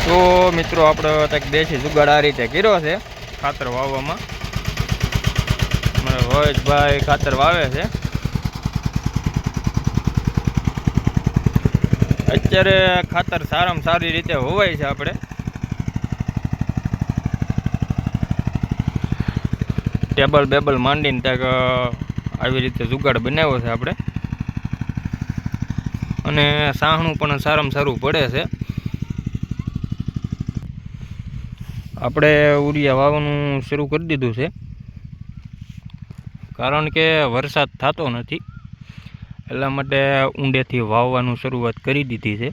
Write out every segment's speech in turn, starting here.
તો મિત્રો આપણે કંઈક દેશી જુગાડ આ રીતે કર્યો છે ખાતર વાવવામાં. અમારા રોહિતભાઈ ખાતર વાવે છે. અત્યારે ખાતર સારામાં સારી રીતે હોવાય છે. આપણે ટેબલ બેબલ માંડીને ત્યાં આવી રીતે જુગાડ બનાવ્યો છે આપણે. અને સાહણું પણ સારામાં સારું પડે છે. આપણે ઉરિયા વાવવાનું શરૂ કરી દીધું છે, કારણ કે વરસાદ થતો નથી એટલા માટે ઊંડેથી વાવવાનું શરૂઆત કરી દીધી છે.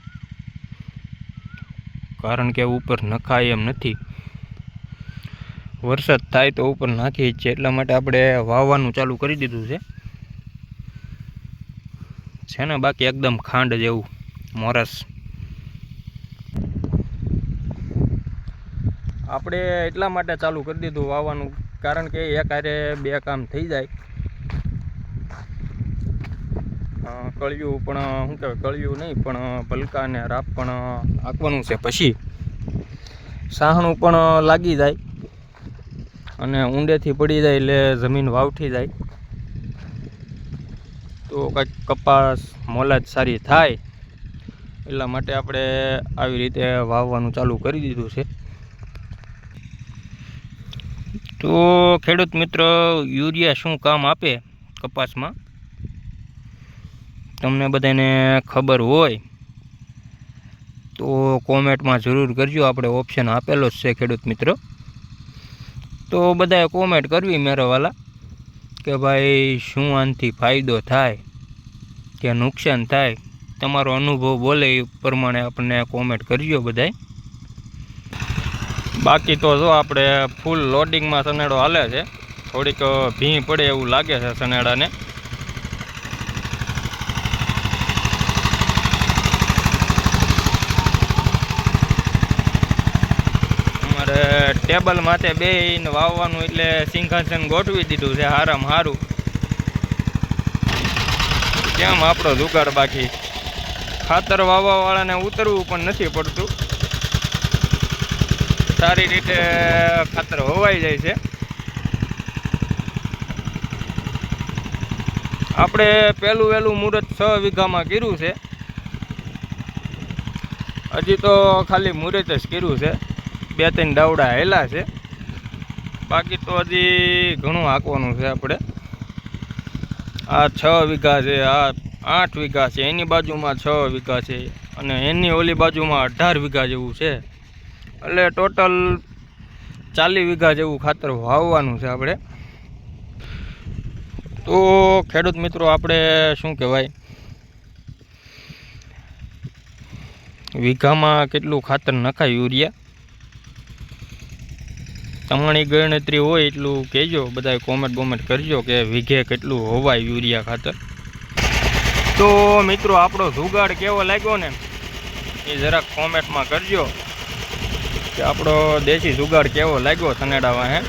કારણ કે ઉપર નખાય એમ નથી, વરસાદ થાય તો ઉપર નાખી જ છે, એટલા માટે આપણે વાવવાનું ચાલુ કરી દીધું છે ને. બાકી એકદમ ખાંડ જેવું મોરસ. આપણે એટલા માટે ચાલુ કરી દીધું વાવવાનું, કારણ કે એક હારે બે કામ થઈ જાય. કળિયું પણ શું કહેવાય, કળિયું નહીં પણ ભલકા અને રાપ પણ આંકવાનું છે. પછી સાહણું પણ લાગી જાય અને ઊંડેથી પડી જાય એટલે જમીન વાવઠી જાય તો કંઈક કપાસ મોલાજ સારી થાય. એટલા માટે આપણે આવી રીતે વાવવાનું ચાલુ કરી દીધું છે. તો ખેડૂત મિત્ર, યુરિયા શું કામ આપે કપાસમાં, તમને બધાને ખબર હોય તો કોમેન્ટમાં જરૂર કરજો. આપણે ઓપ્શન આપેલો જ છે ખેડૂત મિત્ર, તો બધાએ કોમેન્ટ કરવી મેરાવાલા કે ભાઈ શું આનાથી ફાયદો થાય કે નુકસાન થાય. તમારો અનુભવ બોલે એ પ્રમાણે આપણને કોમેન્ટ કરજો બધાય. બાકી તો જો આપણે ફૂલ લોડિંગમાં સનેડો હાલે છે. થોડીક ભીં પડે એવું લાગે છે સનેડાને. અમારે ટેબલ માથે બેહીને વાવવાનું એટલે સિંહાસન ગોઠવી દીધું છે હારામાં હારું. કેમ આપણો જુગાડ બાકી ખાતર વાવવાવાળાને ઉતરવું પણ નથી પડતું. સારી રીતે ખાતર હોવાઈ જાય છે. આપણે પહેલું વહેલું મુહૂર્ત 6 વીઘામાં કર્યું છે. હજી તો ખાલી મુહૂર્ત જ કર્યું છે, 2-3 દાવડા હેલા છે. બાકી તો હજી ઘણું હાંકવાનું છે આપણે. આ 6 વીઘા છે, આ 8 વીઘા છે, એની બાજુમાં 6 વીઘા છે અને એની ઓલી બાજુમાં 18 વીઘા જેવું છે. એટલે ટોટલ 40 વીઘા જેવું ખાતર વાવવાનું છે આપણે. તો ખેડૂત મિત્રો, આપણે શું કહેવાય, વીઘામાં કેટલું ખાતર નખાય યુરિયા, તમારી ગણતરી હોય એટલું કહેજો. બધા કોમેન્ટ કરજો કે વીઘે કેટલું હોવાય યુરિયા ખાતર. તો મિત્રો, આપણો જુગાડ કેવો લાગ્યો ને એ જરાક કોમેન્ટમાં કરજો કે આપણો દેશી જુગાડ કેવો લાગ્યો સનેડામાં.